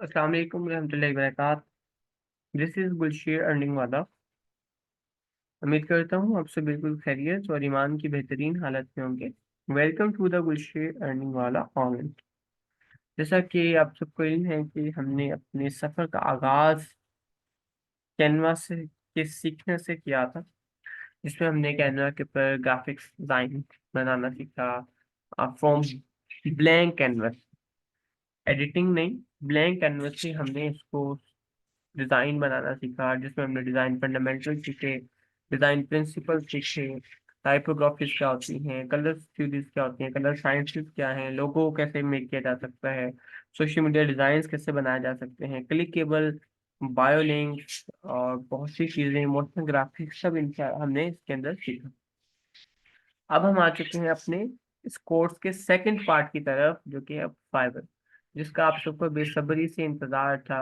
अस्सलाम वालेकुम रहमतुल्लाहि व बरकात। दिस इज गुलशेर अर्निंग वाला। उम्मीद करता हूँ आप सब बिल्कुल खैरियत और ईमान की बेहतरीन हालत में होंगे। Welcome to the Gulsher earning वाला ऑनलाइन। जैसा कि आप सबको इल्म है कि हमने अपने सफ़र का आगाज़ कैनवा से के सीखने से किया था, जिसमें हमने कैनवा के ऊपर ग्राफिक्स डिज़ाइन बनाना सीखा फ्रॉम ब्लैंक कैनवस। एडिटिंग नहीं, ब्लैंक कैनवस से हमने इसको डिज़ाइन बनाना सीखा, जिसमें हमने डिज़ाइन फंडामेंटल सीखे, डिज़ाइन प्रिंसिपल सीखे, टाइपोग्राफीज क्या होती हैं, कलर थ्योरीज क्या होती हैं, कलर साइंसेस क्या हैं, लोगो कैसे मेक किया जा सकता है, सोशल मीडिया डिज़ाइंस कैसे बनाए जा सकते हैं, क्लिकेबल बायोलिंक्स और बहुत सी चीज़ें, मोशन ग्राफिक्स, सब इनका हमने इसके अंदर सीखा। अब हम आ चुके हैं अपने इस कोर्स के सेकंड पार्ट की तरफ, जो कि है फाइबर, जिसका आप सबको बेसब्री से इंतजार था।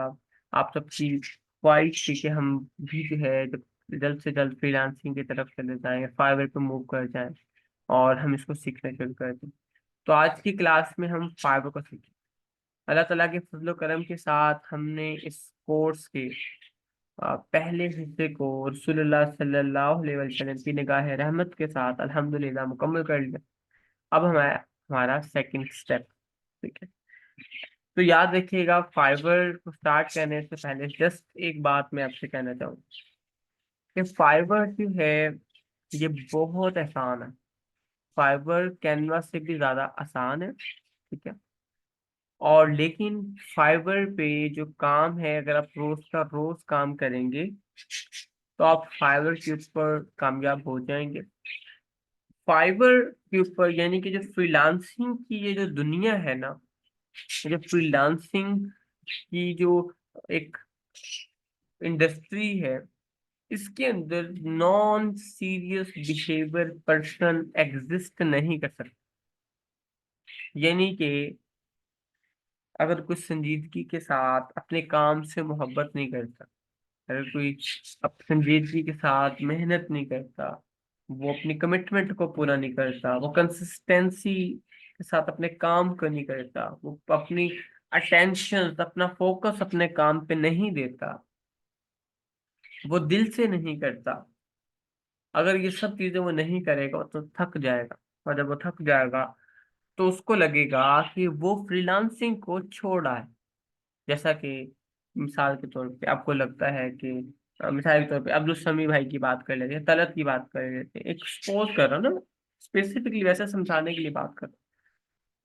आप सबकी ख्वाहिश थी कि हम भी जो है जब जल्द से जल्द फ्रीलांसिंग की तरफ चले जाएं, फाइवर पे मूव कर जाएं और हम इसको सीखना शुरू कर दें। तो आज की क्लास में हम फाइबर को सीखें। अल्लाह ताला के फजल करम के साथ हमने इस कोर्स के पहले हिस्से को रसूलुल्लाह सल्लल्लाहु अलैहि वसल्लम की निगाह रहमत के साथ अल्हम्दुलिल्लाह मुकम्मल कर लिया। अब हमारा हमारा सेकंड स्टेप। ठीक है, तो याद रखिएगा, फाइबर को स्टार्ट करने से पहले जस्ट एक बात मैं आपसे कहना चाहूँगा कि फाइबर जो है ये बहुत आसान है। फाइबर कैनवास से भी ज़्यादा आसान है। ठीक है, और लेकिन फाइबर पे जो काम है, अगर आप रोज का रोज काम करेंगे तो आप फाइबर के ऊपर कामयाब हो जाएंगे। फाइबर के ऊपर यानी कि जो फ्रीलांसिंग की ये जो दुनिया है ना, जो फ्रीलांसिंग की जो एक इंडस्ट्री है, इसके अंदर non serious behaviour person exist नहीं कर सकता। यानी कि अगर कुछ संजीदगी के साथ अपने काम से मोहब्बत नहीं करता, अगर कोई संजीदगी के साथ मेहनत नहीं करता, वो अपनी कमिटमेंट को पूरा नहीं करता, वो कंसिस्टेंसी के साथ अपने काम को नहीं करता, वो अपनी अटेंशन, अपना फोकस अपने काम पे नहीं देता, वो दिल से नहीं करता, अगर ये सब चीजें वो नहीं करेगा तो थक जाएगा। और जब वो थक जाएगा तो उसको लगेगा कि वो फ्रीलांसिंग को छोड़ रहा है। जैसा कि मिसाल के तौर पे आपको लगता है कि मिसाल के तौर पे अब्दुल समी भाई की बात कर लेते हैं, तलत की बात कर लेते हैं, एक्सपोज कर रहा हूँ ना, स्पेसिफिकली वैसे समझाने के लिए बात कर रहा हूँ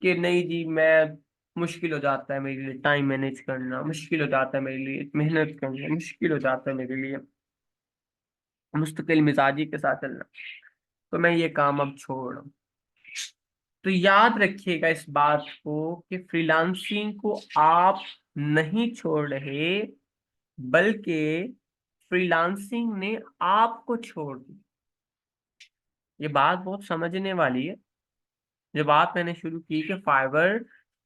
कि नहीं जी, मैं मुश्किल हो जाता है मेरे लिए टाइम मैनेज करना, मुश्किल हो जाता है मेरे लिए मेहनत करना, मुश्किल हो जाता है मेरे लिए मुस्तकिल मिजाजी के साथ चलना, तो मैं ये काम अब छोड़ रहा हूँ। तो याद रखिएगा इस बात को कि फ्रीलांसिंग को आप नहीं छोड़ रहे, बल्कि फ्रीलांसिंग ने आपको छोड़ दी। ये बात बहुत समझने वाली है। जो बात मैंने शुरू की कि फाइवर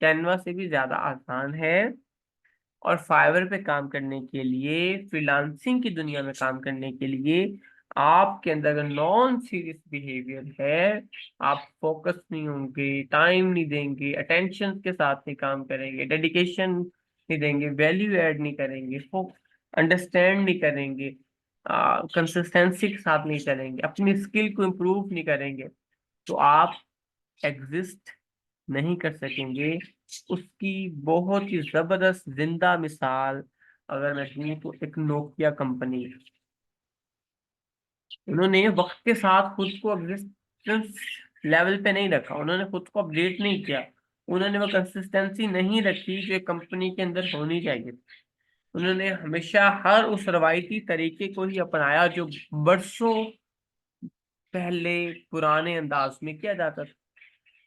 कैनवा से भी ज्यादा आसान है, और फाइवर पे काम करने के लिए, फ्रीलांसिंग की दुनिया में काम करने के लिए आपके अंदर अगर नॉन सीरियस बिहेवियर है, आप फोकस नहीं होंगे, टाइम नहीं देंगे, अटेंशन के साथ नहीं काम करेंगे, डेडिकेशन नहीं देंगे, वैल्यू ऐड नहीं करेंगे, अंडरस्टैंड नहीं करेंगे, कंसिस्टेंसी के साथ नहीं चलेंगे, अपनी स्किल को इम्प्रूव नहीं करेंगे, तो आप एग्जिस्ट नहीं कर सकेंगे। उसकी बहुत ही जबरदस्त जिंदा मिसाल अगर मैं दूं तो एक नोकिया कंपनी है। उन्होंने वक्त के साथ खुद को एग्जिस्टेंस लेवल पे नहीं रखा, उन्होंने खुद को अपडेट नहीं किया, उन्होंने वो कंसिस्टेंसी नहीं रखी जो एक कंपनी के अंदर होनी चाहिए। उन्होंने हमेशा हर उस रवायती तरीके को ही अपनाया जो बरसों पहले पुराने अंदाज में किया जाता था।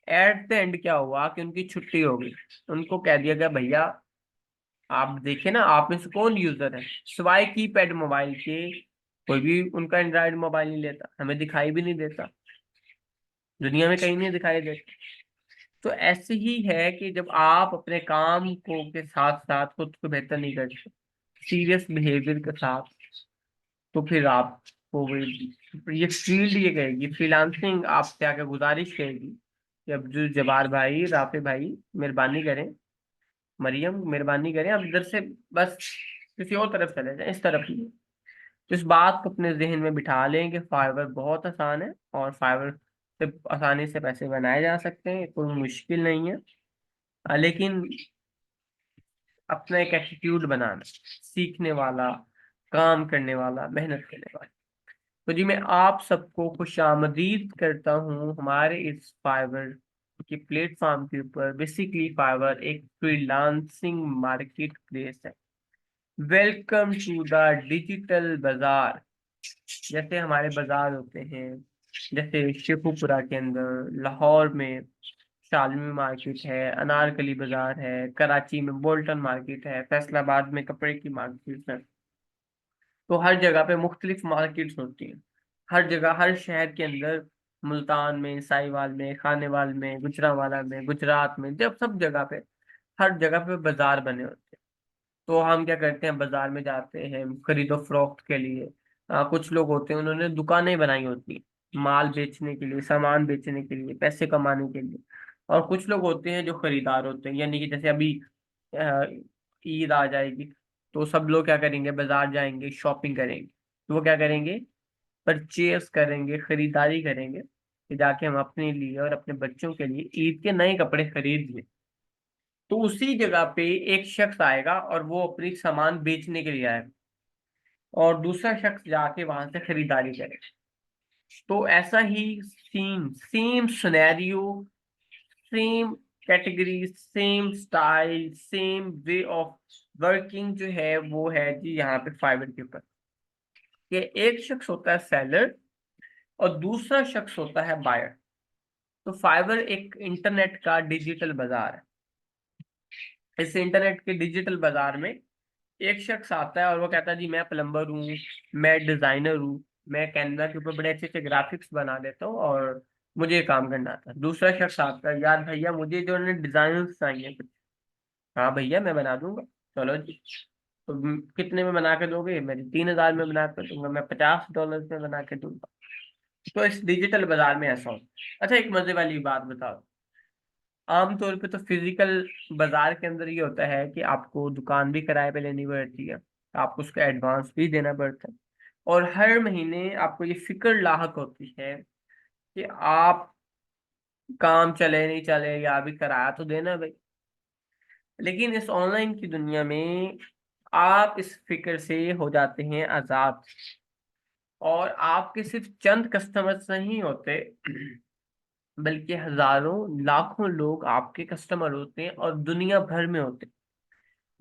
एट द एंड क्या हुआ कि उनकी छुट्टी हो गई। उनको कह दिया गया, भैया आप देखिए ना, आप में से कौन यूजर है सिवाय कीपैड मोबाइल के, कोई भी उनका एंड्रॉयड मोबाइल नहीं लेता, हमें दिखाई भी नहीं देता, दुनिया में कहीं नहीं दिखाई देता। तो ऐसे ही है कि जब आप अपने काम को के साथ साथ खुद को बेहतर नहीं करते, सीरियस बिहेवियर के साथ, तो फिर आपको ये फील्ड ये कहेगी, फ्रीलांसिंग आपसे आके गुजारिश करेगी कि अब्दुल जबार भाई, राफे भाई, मेहरबानी करें, मरियम मेहरबानी करें आप इधर से बस किसी और तरफ चले जाएं, इस तरफ नहीं। तो इस बात को अपने जहन में बिठा लें कि फाइबर बहुत आसान है और फाइबर से आसानी से पैसे बनाए जा सकते हैं, कोई मुश्किल नहीं है। लेकिन अपना एक एटीट्यूड बनाना, सीखने वाला, काम करने वाला, मेहनत करने वाला। तो जी मैं आप सबको खुशामदीद करता हूँ हमारे इस फाइवर के प्लेटफॉर्म के ऊपर। बेसिकली फाइवर एक फ्रीलांसिंग मार्केट प्लेस है। वेलकम टू द डिजिटल बाजार। जैसे हमारे बाजार होते हैं, जैसे शेखुपुरा के अंदर, लाहौर में शालमी मार्केट है, अनारकली बाजार है, कराची में बोल्टन मार्केट है, फैसलाबाद में कपड़े की मार्केट है। तो हर जगह पे मुख्तलिफ मार्केट्स होती हैं। हर जगह हर शहर के अंदर, मुल्तान में, साहिवाल में, खानेवाल में, गुजरांवाला में, गुजरात में, जब सब जगह पे, हर जगह पे बाजार बने होते हैं। तो हम क्या करते हैं, बाजार में जाते हैं खरीदो फरोख्त के लिए। कुछ लोग होते हैं उन्होंने दुकानें बनाई होती हैं माल बेचने के लिए, सामान बेचने के लिए, पैसे कमाने के लिए। और कुछ लोग होते हैं जो खरीदार होते हैं, यानी कि जैसे अभी अ, ईद आ जाएगी, तो सब लोग क्या करेंगे, बाजार जाएंगे, शॉपिंग करेंगे। तो वो क्या करेंगे, परचेस करेंगे, खरीदारी करेंगे कि जाके हम अपने लिए और अपने बच्चों के लिए ईद के नए कपड़े खरीद लें। तो उसी जगह पे एक शख्स आएगा और वो अपनी सामान बेचने के लिए आएगा, और दूसरा शख्स जाके वहां से खरीदारी करेगा। तो ऐसा ही scene, same scenario, same category, same style, same way of working जो है वो है जी यहाँ पे फाइबर के ऊपर। कि एक शख्स होता है सेलर और दूसरा शख्स होता है बायर। तो फाइबर एक इंटरनेट का डिजिटल बाजार है। इस इंटरनेट के डिजिटल बाजार में एक शख्स आता है और वो कहता है जी मैं प्लम्बर हूँ, मैं डिजाइनर हूँ, मैं कैनवा के ऊपर बड़े अच्छे अच्छे ग्राफिक्स बना देता हूँ और मुझे ये काम करना था। दूसरा शख्स आता है, यार भैया मुझे जो उन्होंने डिजाइन चाहिए कुछ। हाँ भैया मैं बना दूंगा, चलो जी। तो कितने में बना के दोगे, मैं 3,000 में बना के दूंगा, मैं $50 में बना के दूंगा। तो इस डिजिटल बाजार में ऐसा होता है। अच्छा एक मजे वाली बात बताओ, आमतौर पे तो फिजिकल बाजार के अंदर ये होता है कि आपको दुकान भी किराए पे लेनी पड़ती है, आपको उसका एडवांस भी देना पड़ता है, और हर महीने आपको ये फिक्र लाहक होती है कि आप काम चले नहीं चले या अभी किराया तो देना भाई। लेकिन इस ऑनलाइन की दुनिया में आप इस फिक्र से हो जाते हैं आजाद, और आपके सिर्फ चंद कस्टमर्स नहीं होते, बल्कि हजारों लाखों लोग आपके कस्टमर होते हैं और दुनिया भर में होते हैं।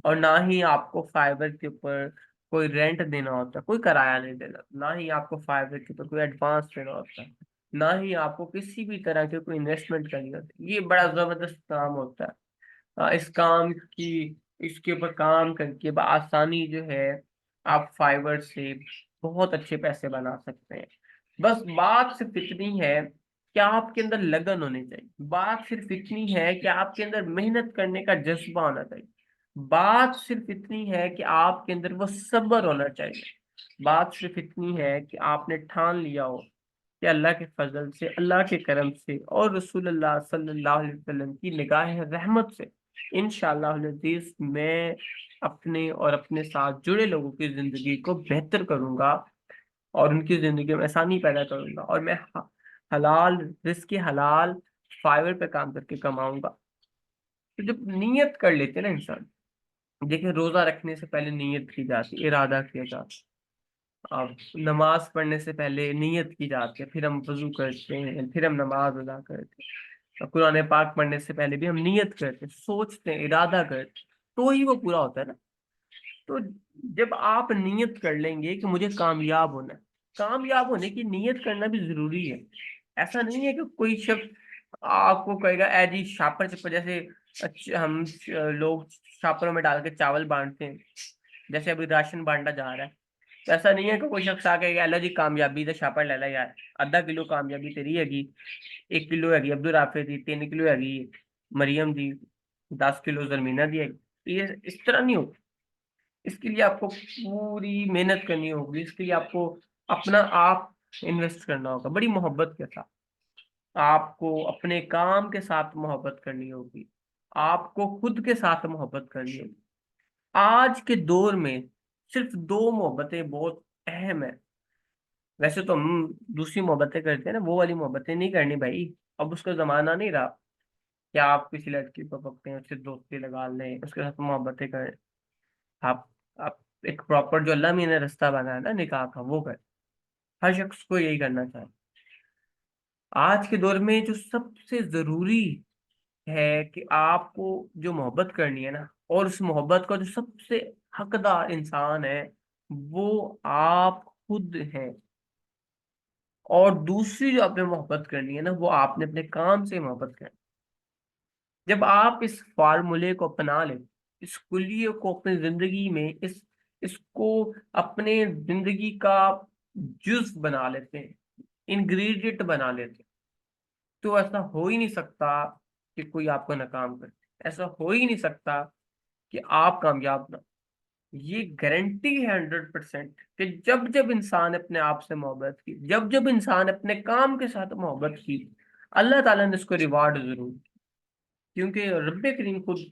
और ना ही आपको फाइबर के ऊपर कोई रेंट देना होता, कोई किराया नहीं देना, ना ही आपको फाइबर के ऊपर कोई एडवांस देना होता, ना ही आपको किसी भी तरह के कोई इन्वेस्टमेंट करनी होती। ये बड़ा जबरदस्त काम होता है। इस काम की, इसके ऊपर काम करके आसानी जो है आप फाइबर से बहुत अच्छे पैसे बना सकते हैं। बस बात सिर्फ इतनी है कि आपके अंदर लगन होनी चाहिए, बात सिर्फ इतनी है कि आपके अंदर मेहनत करने का जज्बा होना चाहिए, बात सिर्फ इतनी है कि आपके अंदर वो सब्र होना चाहिए, बात सिर्फ इतनी है कि आपने ठान लिया हो कि अल्लाह के फजल से, अल्लाह के करम से और रसूलुल्लाह सल्लल्लाहु अलैहि वसल्लम की निगाह रहमत से इंशाअल्लाह अज़ीज़ मैं अपने और अपने साथ जुड़े लोगों की जिंदगी को बेहतर करूंगा और उनकी जिंदगी में आसानी पैदा करूंगा, और मैं हलाल रिस्क, हलाल फाइबर पे काम करके कमाऊंगा। तो जब नियत कर लेते हैं ना इंसान, देखिए रोजा रखने से पहले नियत की जाती है, इरादा किया जाता है। अब नमाज पढ़ने से पहले नियत की जाती है, फिर हम वजू करते हैं, फिर हम नमाज अदा करते हैं। कुरान पाक पढ़ने से पहले भी हम नियत करते हैं, सोचते हैं, इरादा करते हैं, तो ही वो पूरा होता है ना। तो जब आप नियत कर लेंगे कि मुझे कामयाब होना है, कामयाब होने की नियत करना भी जरूरी है। ऐसा नहीं है कि कोई शख्स आपको कहेगा ए जी शापर चप्पर, जैसे हम लोग शापरों में डाल के चावल बांटते हैं, जैसे अभी राशन बांटा जा रहा है। तो ऐसा नहीं है कि कोई शख्स आके अल्लाह जी कामयाबी तो छापड़ ले ला यार, आधा किलो कामयाबी तेरी हैगी, 1 किलो हैगी अब्दुल हाफिज दी, 3 किलो हैगी मरियम दी, 10 किलो जरमीना दी हैगी। ये इस तरह नहीं हो। इसके लिए आपको पूरी मेहनत करनी होगी, इसके लिए आपको अपना आप इन्वेस्ट करना होगा बड़ी मोहब्बत के साथ। आपको अपने काम के साथ मोहब्बत करनी होगी, आपको खुद के साथ मोहब्बत करनी है। आज के दौर में सिर्फ दो मोहब्बतें बहुत अहम है। वैसे तो हम दूसरी मोहब्बतें करते हैं ना, वो वाली मोहब्बतें नहीं करनी भाई। अब उसका जमाना नहीं रहा कि आप किसी लड़की को पकते हैं, उससे दोस्ती लगा लें, उसके साथ मोहब्बतें करें। आप आप एक प्रॉपर जो अल्लाह मियां ने रास्ता बनाया ना निकाह का, वो करें। हर शख्स को यही करना चाहिए। आज के दौर में जो सबसे जरूरी है कि आपको जो मोहब्बत करनी है ना, और उस मोहब्बत का जो सबसे हकदार इंसान है वो आप खुद हैं। और दूसरी जो आपने मोहब्बत करनी है ना, वो आपने अपने काम से मोहब्बत करनी। जब आप इस फार्मूले को अपना ले, इस कुलिये को अपनी जिंदगी में इसको अपने जिंदगी का जुज बना लेते हैं, इंग्रेडिएंट बना लेते हैं, तो ऐसा हो ही नहीं सकता कि कोई आपको नाकाम करे। ऐसा हो ही नहीं सकता कि आप कामयाब ना। ये गारंटी है 100% कि जब जब इंसान अपने आप से मोहब्बत की, जब जब इंसान अपने काम के साथ मोहब्बत की, अल्लाह ताला ने उसको रिवार्ड जरूर दिया। क्योंकि रब्बे करीम खुद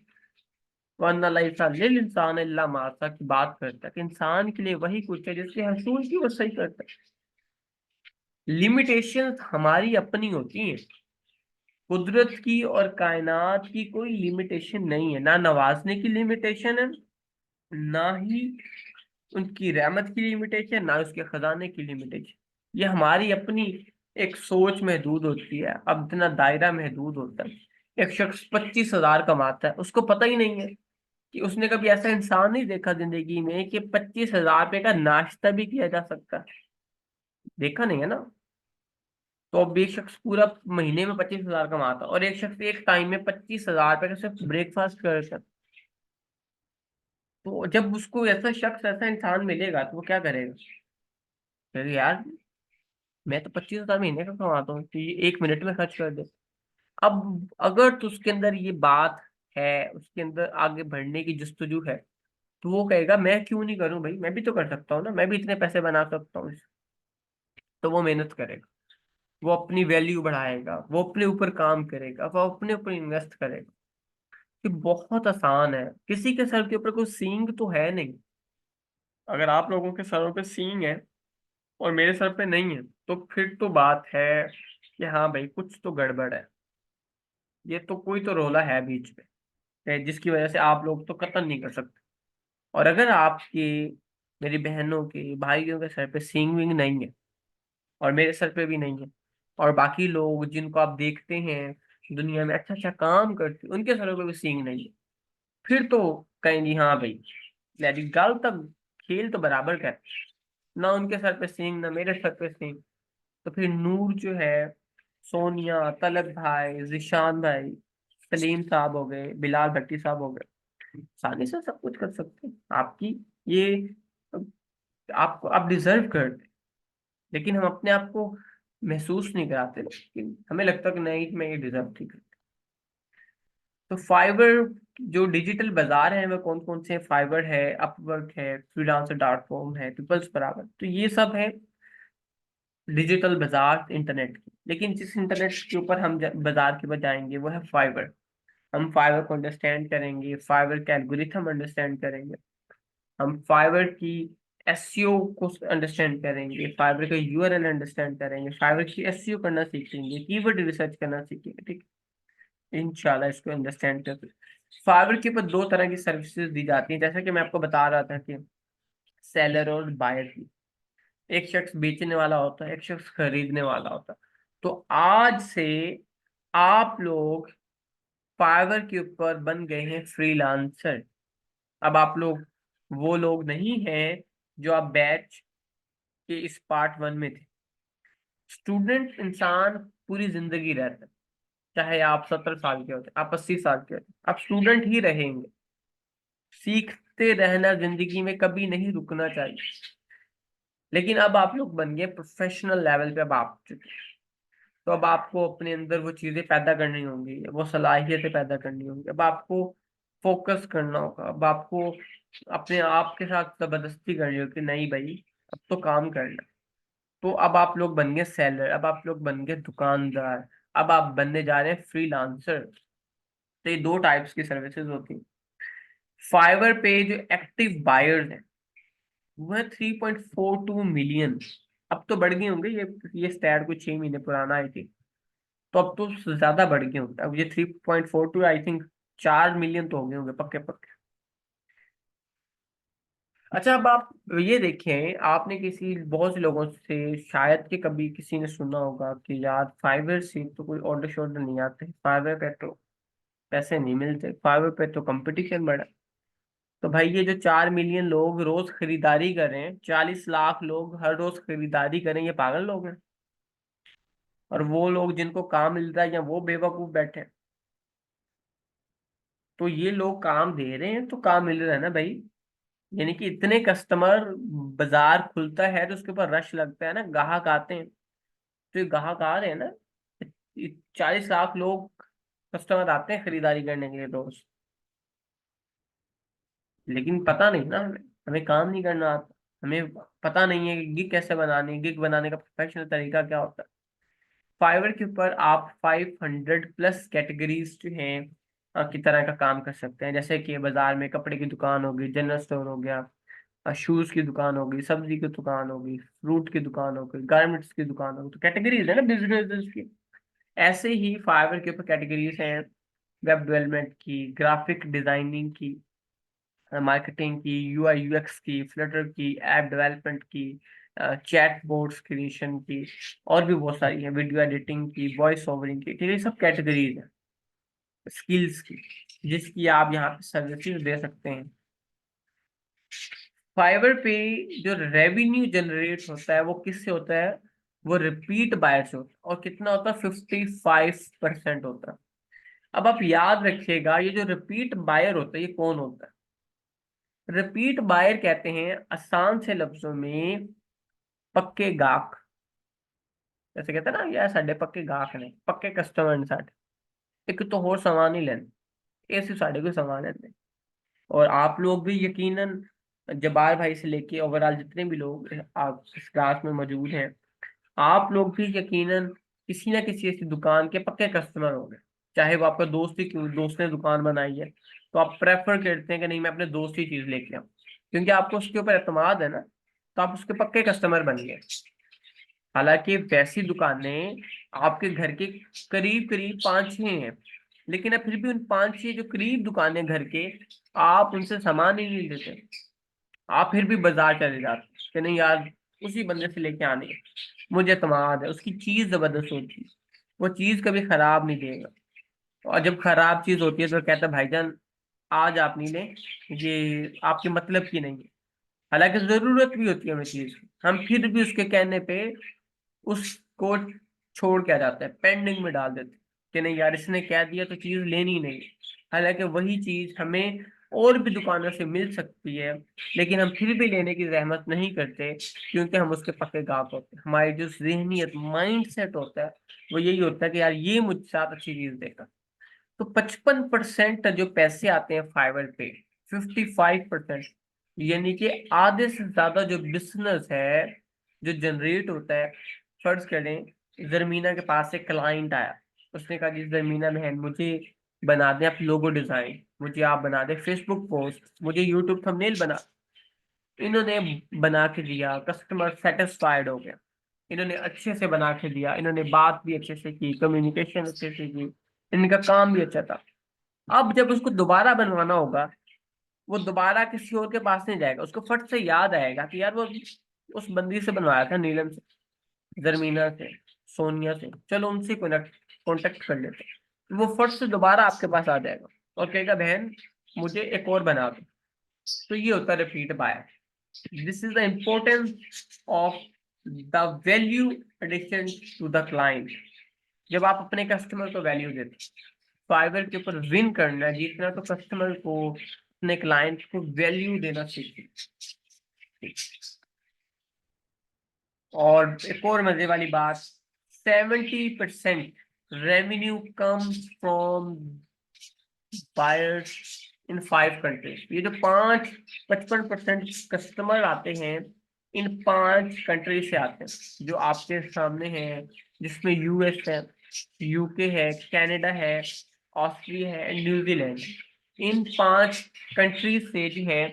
वन्ना लाइसा लिल इंसान इल्ला मासा की बात करता है कि इंसान के लिए वही कुछ है जिसके हसूल की वो सही करता है। लिमिटेशंस हमारी अपनी होती हैं। कुदरत की और कायनात की कोई लिमिटेशन नहीं है, ना नवाजने की लिमिटेशन है, ना ही उनकी रहमत की लिमिटेशन, ना उसके खजाने की लिमिटेशन। ये हमारी अपनी एक सोच महदूद होती है। अब इतना दायरा महदूद होता है। एक शख्स 25,000 कमाता है, उसको पता ही नहीं है कि उसने कभी ऐसा इंसान नहीं देखा जिंदगी में कि 25,000 रुपये का नाश्ता भी किया जा सकता है। देखा नहीं है ना। तो अब एक शख्स पूरा महीने में 25,000 कमाता और एक शख्स एक टाइम में 25,000 रुपये का सिर्फ ब्रेकफास्ट कर। तो जब उसको ऐसा शख्स, ऐसा इंसान मिलेगा तो वो क्या करेगा? कहेगा यार, मैं तो 25,000 महीने का कमाता हूँ, तो ये 1 मिनट में खर्च कर दे। अब अगर तो उसके अंदर ये बात है, उसके अंदर आगे बढ़ने की जस्तजू है, तो वो कहेगा मैं क्यों नहीं करूं भाई, मैं भी तो कर सकता हूँ ना, मैं भी इतने पैसे बना सकता हूँ। तो वो मेहनत करेगा, वो अपनी वैल्यू बढ़ाएगा, वो अपने ऊपर काम करेगा, वो अपने ऊपर इन्वेस्ट करेगा। ये बहुत आसान है। किसी के सर के ऊपर कोई सींग तो है नहीं। अगर आप लोगों के सरों पे सींग है और मेरे सर पे नहीं है, तो फिर तो बात है कि हाँ भाई कुछ तो गड़बड़ है। ये तो कोई तो रोला है बीच में, जिसकी वजह से आप लोग तो कतल नहीं कर सकते। और अगर आपके, मेरी बहनों के, भाइयों के सर पे सींग विंग नहीं है, और मेरे सर पे भी नहीं है, और बाकी लोग जिनको आप देखते हैं दुनिया में अच्छा अच्छा काम करते, उनके सरों पे भी सींग नहीं है, फिर तो कहेंगे हाँ भाई, मेरी गल तक खेल तो बराबर का है। ना उनके सर पे सींग, ना मेरे सर पे सींग। तो फिर नूर जो है, सोनिया, तलत भाई, जिशान भाई, सलीम साहब हो गए, बिलाल भट्टी साहब हो गए, आसानी से सब कुछ कर सकते हैं। आपकी ये, आपको आप डिजर्व करते हैं। लेकिन हम अपने आप को महसूस नहीं कराते, लेकिन हमें लगता है कि नहीं मैं ये डिजर्व थी। तो फाइवर, जो डिजिटल बाजार है, वह कौन कौन से? फाइवर है, अपवर्क है, फ्रीलांसर डॉट कॉम है, पीपल्स बराबर, तो ये सब है डिजिटल बाजार इंटरनेट की। लेकिन जिस इंटरनेट के ऊपर हम बाजार के ऊपर जाएंगे वो है फाइवर। हम फाइवर को अंडरस्टैंड करेंगे, फाइवर का एल्गोरिथम अंडरस्टैंड करेंगे, हम फाइवर की एसईओ को अंडरस्टैंड करेंगे, फाइवर का यूआरएल अंडरस्टैंड करेंगे, फाइवर की एसईओ करना सीखेंगे, कीवर्ड रिसर्च करना सीखेंगे। ठीक है, इंशाल्लाह इसको अंडरस्टैंड करते। फाइवर के ऊपर दो तरह की सर्विसेज दी जाती हैं, जैसा कि मैं आपको बता रहा था कि सेलर और बायर की। एक शख्स बेचने वाला होता है, एक शख्स खरीदने वाला होता है। तो आज से आप लोग फाइवर के ऊपर बन गए हैं फ्रीलांसर। अब आप लोग वो लोग नहीं हैं जो आप बैच के इस पार्ट 1 में थे। स्टूडेंट इंसान पूरी जिंदगी रहता है, चाहे आप 70 साल के होते, आप 80 साल के होते, आप स्टूडेंट ही रहेंगे। सीखते रहना जिंदगी में कभी नहीं रुकना चाहिए। लेकिन अब आप लोग बन गए प्रोफेशनल लेवल पे, अब आप चुके हैं। तो अब आपको अपने अंदर वो चीजें पैदा करनी होंगी, वो सलाहियतें पैदा करनी होंगी। अब आपको फोकस करना होगा। अब आपको अपने आप के साथ जबरदस्ती करनी होगी कि नहीं भाई, अब तो काम करना। तो अब आप लोग बन गए सेलर, अब आप लोग बन गए दुकानदार, अब आप बनने जा रहे हैं फ्रीलांसर। तो ये दो टाइप्स की सर्विसेज होती हैं। फाइवर पे जो एक्टिव बायर्स हैं वह 3.42 मिलियन, अब तो बढ़ गए होंगे, ये स्टैट कुछ 6 महीने पुराना आई थी, तो अब तो ज्यादा बढ़ गए होंगे। अब ये 3.42 आई थिंक 4 मिलियन तो हो गए होंगे पक्के पक्के। अच्छा, अब आप ये देखें, आपने किसी बहुत से लोगों से शायद कि कभी किसी ने सुना होगा कि यार फाइवर से तो कोई ऑर्डर शॉर्डर नहीं आते, फाइवर पे तो पैसे नहीं मिलते, फाइवर पे तो कंपटीशन बढ़ा। तो भाई ये जो 4 मिलियन लोग रोज खरीदारी कर रहे हैं, 40 लाख लोग हर रोज खरीदारी करें, ये पागल लोग हैं। और वो लोग जिनको काम मिल रहा है या वो बेवकूफ बैठे हैं। तो ये लोग काम दे रहे हैं तो काम मिल रहा है ना भाई। यानी कि इतने कस्टमर, बाजार खुलता है तो उसके ऊपर रश लगता है ना, ग्राहक आते हैं। तो ये ग्राहक आ रहे हैं ना, 40 लाख लोग कस्टमर आते हैं खरीदारी करने के लिए रोज। लेकिन पता नहीं ना, हमें हमें काम नहीं करना आता। हमें पता नहीं है कि गिग कैसे बनानी है, गिग बनाने का प्रोफेशनल तरीका क्या होता है। फाइवर के ऊपर आप 500 प्लस कैटेगरीज जो हैं की तरह का काम कर सकते हैं। जैसे कि बाजार में कपड़े की दुकान होगी, जनरल स्टोर हो गया, शूज की दुकान होगी, सब्जी की दुकान होगी, फ्रूट की दुकान होगी, गारमेंट्स की दुकान होगी। तो कैटेगरीज है ना बिजनेस की। ऐसे ही फाइवर के ऊपर कैटेगरीज हैं वेब डेवलपमेंट की, ग्राफिक डिजाइनिंग की, मार्केटिंग की, यूआई यूएक्स की, फ्लटर की, ऐप डेवलपमेंट की, चैट बोर्ड्स क्रिएशन की, और भी बहुत सारी है, वीडियो एडिटिंग की, वॉइस ओवरिंग की। ठीक है, ये सब कैटेगरीज है स्किल्स की, जिसकी आप यहाँ पे सर्विसेज दे सकते हैं। फाइवर पे जो रेवेन्यू जनरेट होता है वो किससे होता है? वो रिपीट बायर से होता है। और कितना होता है? 55% होता है। अब आप याद रखिएगा, ये जो रिपीट बायर होता है ये कौन होता है? रिपीट बायर कहते हैं आसान से लफ्जों में पक्के गाहक। जैसे कहते हैं ना यार साडे पक्के गाहक ने, पक्के कस्टमर ने साडे, एक तो होर सामान ही लेने, ये सिर्फ साडे को सामान लेते। और आप लोग भी यकीनन, जबार भाई से लेके ओवरऑल जितने भी लोग आप इस क्लास में मौजूद हैं, आप लोग भी यकीनन किसी ना किसी ऐसी दुकान के पक्के कस्टमर होंगे। चाहे वो आपका दोस्त ही क्यों, दोस्त ने दुकान बनाई है तो आप प्रेफर करते हैं कि नहीं मैं अपने दोस्त ही चीज लेके आऊँ, क्योंकि आपको उसके ऊपर एतमाद है ना, तो आप उसके पक्के कस्टमर बन गए। हालांकि वैसी दुकानें आपके घर के करीब करीब 5-6 हैं, लेकिन अब फिर भी उन 5-6 जो करीब दुकानें घर के, आप उनसे सामान ही नहीं लेते। आप फिर भी बाजार चले जाते कि नहीं यार उसी बंदे से लेके आने है, मुझे एतमाद है, उसकी चीज जबरदस्त होती है, वो चीज कभी खराब नहीं देगा। और जब खराब चीज होती है तो कहता है भाईजान आज आप नहीं लें, ये आपके मतलब की नहीं है। हालांकि जरूरत भी होती है हमें चीज की, हम फिर भी उसके कहने पे उसको छोड़ के आ जाता है, पेंडिंग में डाल देते हैं कि नहीं यार इसने कह दिया तो चीज लेनी ही नहीं है। हालांकि वही चीज हमें और भी दुकानों से मिल सकती है, लेकिन हम फिर भी लेने की जहमत नहीं करते, क्योंकि हम उसके पक्के गाहक होते हैं। हमारी जो जहनीत माइंड सेट होता है वो यही होता है कि यार ये मुझ साथ अच्छी चीज देगा। तो 55% जो पैसे आते हैं फाइवर पे, 55%, यानी कि आधे से ज्यादा जो बिजनेस है जो जनरेट होता है। फर्ज करें जरमीना के पास एक क्लाइंट आया, उसने कहा जी जरमीना बहन मुझे बना दें आप लोगो डिजाइन, मुझे आप बना दें फेसबुक पोस्ट, मुझे यूट्यूब थंबनेल बना। इन्होंने बना के दिया, कस्टमर सेटिस्फाइड हो गया, इन्होंने अच्छे से बना के दिया, इन्होंने बात भी अच्छे से की, कम्युनिकेशन अच्छे से की, इनका काम भी अच्छा था। अब जब उसको दोबारा बनवाना होगा, वो दोबारा किसी और के पास नहीं जाएगा, उसको फट से याद आएगा कि यार वो उस बंदी से बनवाया था, नीलम से, जरमीना से, सोनिया से, चलो उनसे कनेक्ट कांटेक्ट कर लेते हैं। वो फट से दोबारा आपके पास आ जाएगा और कहेगा बहन मुझे एक और बना दो। तो ये होता है repeat buyer. This is the importance of the value addition to the client. जब आप अपने कस्टमर को वैल्यू देते हैं, फाइवर के ऊपर विन करना है, जीतना, तो कस्टमर को, अपने क्लाइंट को वैल्यू देना सीखिए। और एक और मजे वाली बात, 70% revenue comes from buyers in 5 countries. ये जो 55% कस्टमर आते हैं इन 5 कंट्री से आते हैं जो आपके सामने हैं, जिसमें यूएस है, यूके है, कनाडा है, ऑस्ट्रिया है, न्यूजीलैंड। इन 5 कंट्रीज से जो है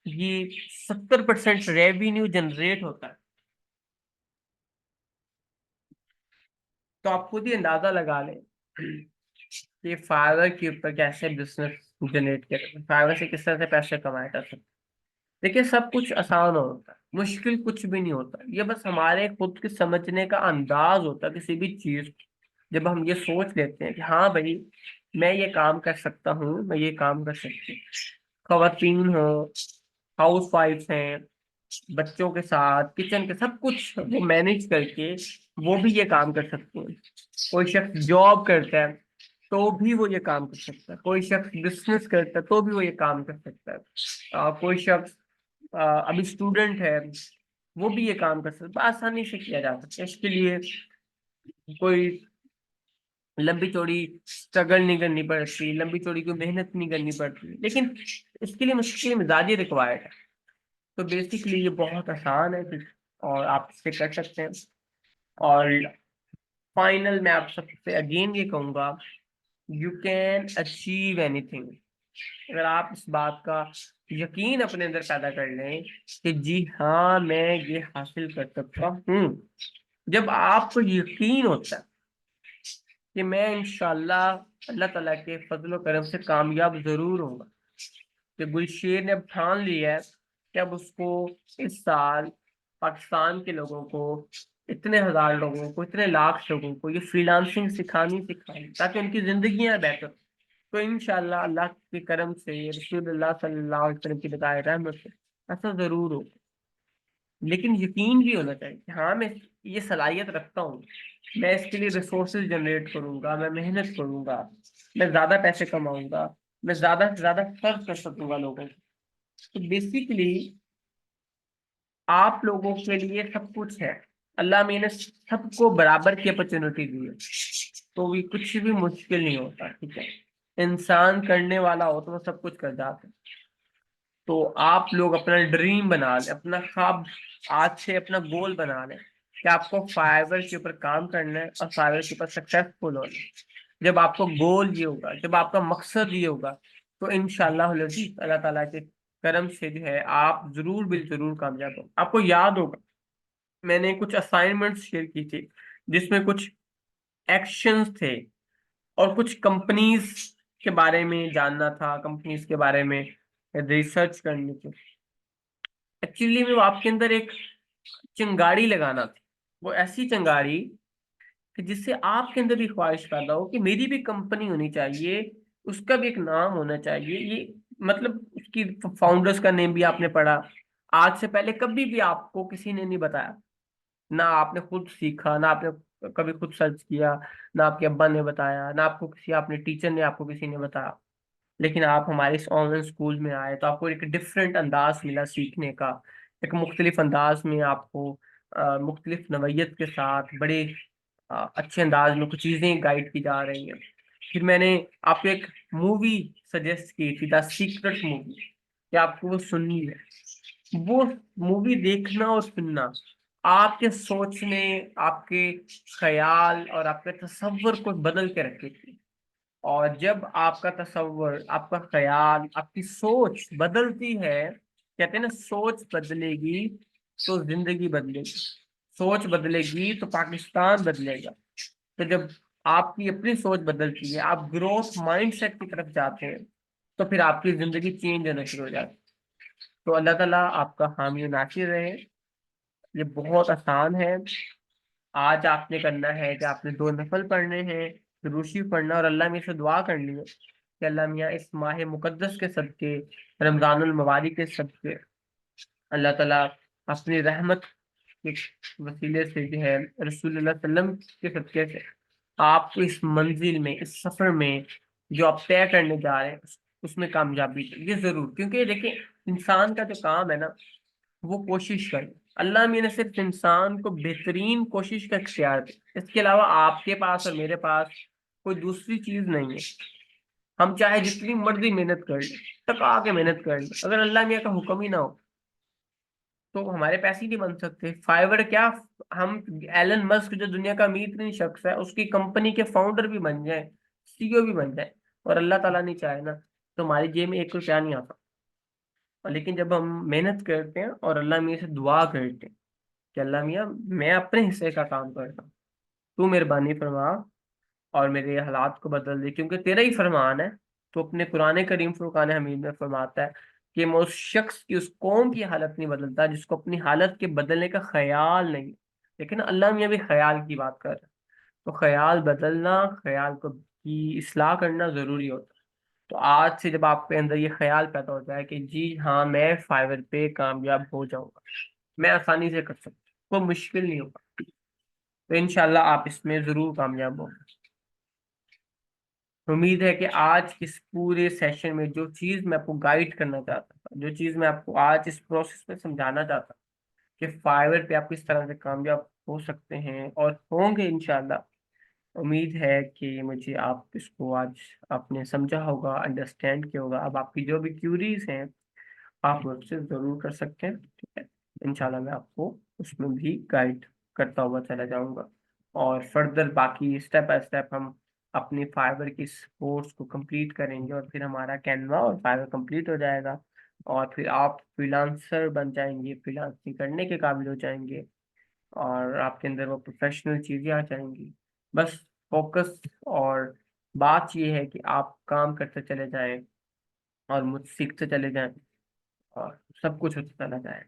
ये 70% रेवेन्यू जनरेट होता है। तो आप खुद ही अंदाजा लगा लें कि फाइवर के ऊपर कैसे बिजनेस जनरेट किया, फाइवर से किस तरह से पैसे कमाए जा सकते। देखिए, सब कुछ आसान होता है, मुश्किल कुछ भी नहीं होता। ये बस हमारे खुद के समझने का अंदाज होता है किसी भी चीज। जब हम ये सोच लेते हैं कि हाँ भाई, मैं ये काम कर सकता हूँ, मैं ये काम कर सकती हूँ। खवातीन हो, हाउस वाइफ हैं, बच्चों के साथ किचन के सब कुछ वो मैनेज करके वो भी ये काम कर सकते हैं। कोई शख्स जॉब करता है तो भी वो ये काम कर सकता है, कोई शख्स बिजनेस करता है तो भी वो ये काम कर सकता है। कोई शख्स अभी स्टूडेंट है, वो भी ये काम कर सकता है, आसानी से किया जा सकता है। इसके लिए कोई लंबी चौड़ी स्ट्रगल नहीं करनी पड़ती, लंबी चौड़ी कोई मेहनत नहीं करनी पड़ती, लेकिन इसके लिए मुश्किल मिजाजी रिक्वायर्ड है। तो बेसिकली ये बहुत आसान है और आप इसे कर सकते हैं। और फाइनल मैं आप सबसे अगेन ये कहूंगा, यू कैन अचीव एनीथिंग। अगर आप इस बात का यकीन अपने अंदर पैदा कर लें कि जी हाँ, मैं ये हासिल कर सकता हूँ। जब आपको यकीन होता है कि मैं इंशाल्लाह अल्लाह ताला के फजल करम से कामयाब जरूर होगा, कि गुलशेर ने अब ठान लिया है कि अब उसको इस साल पाकिस्तान के लोगों को, इतने हजार लोगों को, इतने लाख लोगों को ये फ्रीलांसिंग सिखानी ताकि उनकी जिंदगियां बेहतर। तो इंशाल्लाह अल्लाह के करम से, रसूलुल्लाह सल्लल्लाहु अलैहि वसल्लम की बताए रहमत से ऐसा जरूर हो। लेकिन यकीन भी होना चाहिए कि हाँ, मैं ये सलाहियत रखता हूँ, मैं इसके लिए रिसोर्सेज जनरेट करूंगा, मैं मेहनत करूंगा, मैं ज्यादा पैसे कमाऊंगा, मैं ज्यादा से ज्यादा सर्व कर सकूंगा लोगों को। तो बेसिकली आप लोगों के लिए सब कुछ है। अल्लाह मैंने सबको बराबर की अपॉर्चुनिटी दी है, तो भी कुछ भी मुश्किल नहीं होता, ठीक है। इंसान करने वाला हो तो वो सब कुछ कर जाता है। तो आप लोग अपना ड्रीम बना लें, अपना ख्वाब आज से अपना गोल बना लें कि आपको फाइवर के ऊपर काम करना है और फाइवर के ऊपर सक्सेसफुल होना है। जब आपको गोल ये होगा, जब आपका मकसद ये होगा, तो इंशाल्लाह अल्लाह ताला के करम से जो है आप जरूर बिल जरूर कामयाब हो। आपको याद होगा मैंने कुछ असाइनमेंट्स शेयर की थी जिसमें कुछ एक्शंस थे और कुछ कंपनीज के बारे में जानना था, कंपनीज के बारे में रिसर्च करनी थी। एक्चुअली में वो आपके अंदर एक चिंगारी लगाना थी, वो ऐसी चिंगारी कि जिससे आपके अंदर भी ख्वाहिश पैदा हो कि मेरी भी कंपनी होनी चाहिए, उसका भी एक नाम होना चाहिए। ये मतलब उसकी फाउंडर्स का नेम भी आपने पढ़ा, आज से पहले कभी भी आपको किसी ने नहीं बताया, ना आपने खुद सीखा, ना आपने कभी खुद सर्च किया, ना आपके अब्बा ने बताया, ना आपको किसी आपने टीचर ने आपको किसी ने बताया। लेकिन आप हमारे इस ऑनलाइन स्कूल में आए तो आपको एक डिफरेंट अंदाज मिला सीखने का, एक मुख्तलिफ अंदाज में आपको मुख्तलिफ नवैयत के साथ बड़े अच्छे अंदाज में कुछ चीज़ें गाइड की जा रही हैं। फिर मैंने आपको एक मूवी सजेस्ट की थी, द सीक्रेट मूवी, कि आपको वो सुननी है। वो मूवी देखना और सुनना आपके सोचने, आपके ख्याल और आपके तसव्वुर को बदल के रखेगी। और जब आपका तसव्वुर, आपका ख्याल, आपकी सोच बदलती है, कहते हैं ना, सोच बदलेगी तो जिंदगी बदलेगी, सोच बदलेगी तो पाकिस्तान बदलेगा। तो जब आपकी अपनी सोच बदलती है, आप ग्रोथ माइंडसेट की तरफ जाते हैं, तो फिर आपकी जिंदगी चेंज होना शुरू हो जाती है। तो अल्लाह ताला आपका हामी और नासिर रहे। ये बहुत आसान है। आज आपने करना है कि आपने 2 नफल पढ़ने हैं, दुरूशी पढ़ना और अल्लाह में से दुआ करनी है कि अल्लाह मियाँ इस माह मुकद्दस के सदके, रमजानुल मुबारक के सदके, अल्लाह ताला अपनी रहमत के वसीले से जो है, रसूलुल्लाह सल्लम के सदके से आपको इस मंजिल में, इस सफर में जो आप तय करने जा रहे हैं उसमें कामयाबी दे। ये जरूर, क्योंकि देखिए, इंसान का जो काम है ना, वो कोशिश करे। अल्लाह ने सिर्फ इंसान को बेहतरीन कोशिश का इख्तियार दिया, इसके अलावा आपके पास और मेरे पास कोई दूसरी चीज नहीं है। हम चाहे जितनी मर्जी मेहनत कर लें, टका के मेहनत कर लें, अगर अल्लाह मियाँ का हुक्म ही ना हो तो हमारे पैसे ही नहीं बन सकते। फाइवर क्या, हम एलन मस्क जो दुनिया का अमीर तरीन शख्स है, उसकी कंपनी के फाउंडर भी बन जाए, सीईओ भी बन जाए, और अल्लाह ताला नहीं चाहे ना तो हमारी जेब में 1 रुपया नहीं आता। और लेकिन जब हम मेहनत करते हैं और अल्लाह मियाँ से दुआ करते हैं कि अल्लाह मियाँ मैं अपने हिस्से का काम करता हूँ, तू मेहरबानी फरमा और मेरे हालात को बदल दे, क्योंकि तेरा ही फरमान है। तो अपने कुरान करीम फुरकान हमीद में फरमाता है कि मैं उस शख्स की, उस कौम की हालत नहीं बदलता जिसको अपनी हालत के बदलने का ख्याल नहीं है। लेकिन अल्लाह मियाँ भी ख्याल की बात कर रहे हैं। तो ख्याल बदलना, ख्याल को की इस्लाह करना जरूरी होता है। तो आज से जब आपके अंदर ये ख्याल पैदा हो जाए कि जी हाँ मैं फाइवर पे कामयाब हो जाऊंगा, मैं आसानी से कर सकता हूँ, कोई मुश्किल नहीं होगा, तो इंशाल्लाह आप इसमें जरूर कामयाब होंगे। उम्मीद है कि आज इस पूरे सेशन में जो चीज मैं आपको गाइड करना चाहता था, जो चीज मैं आपको आज इस प्रोसेस में समझाना चाहता कि फाइवर पे आप किस तरह से कामयाब हो सकते हैं और होंगे इंशाल्लाह, उम्मीद है कि मुझे आप इसको आज आपने समझा होगा, अंडरस्टैंड किया होगा। अब आपकी जो भी क्यूरीज हैं आप मुझसे जरूर कर सकते हैं, ठीक है। इंशाल्लाह मैं आपको उसमें भी गाइड करता हुआ चला जाऊंगा और फर्दर बाकी स्टेप बाय स्टेप हम अपनी फाइबर की कोर्स को कंप्लीट करेंगे और फिर हमारा कैनवा और फाइबर कंप्लीट हो जाएगा और फिर आप फ्रीलांसर बन जाएंगे, फ्रीलांसिंग करने के काबिल हो जाएंगे और आपके अंदर वो प्रोफेशनल चीजें आ जाएंगी। बस फोकस और बात ये है कि आप काम करते चले जाएं और मुझ सीखते चले जाएं और सब कुछ होता चला जाए।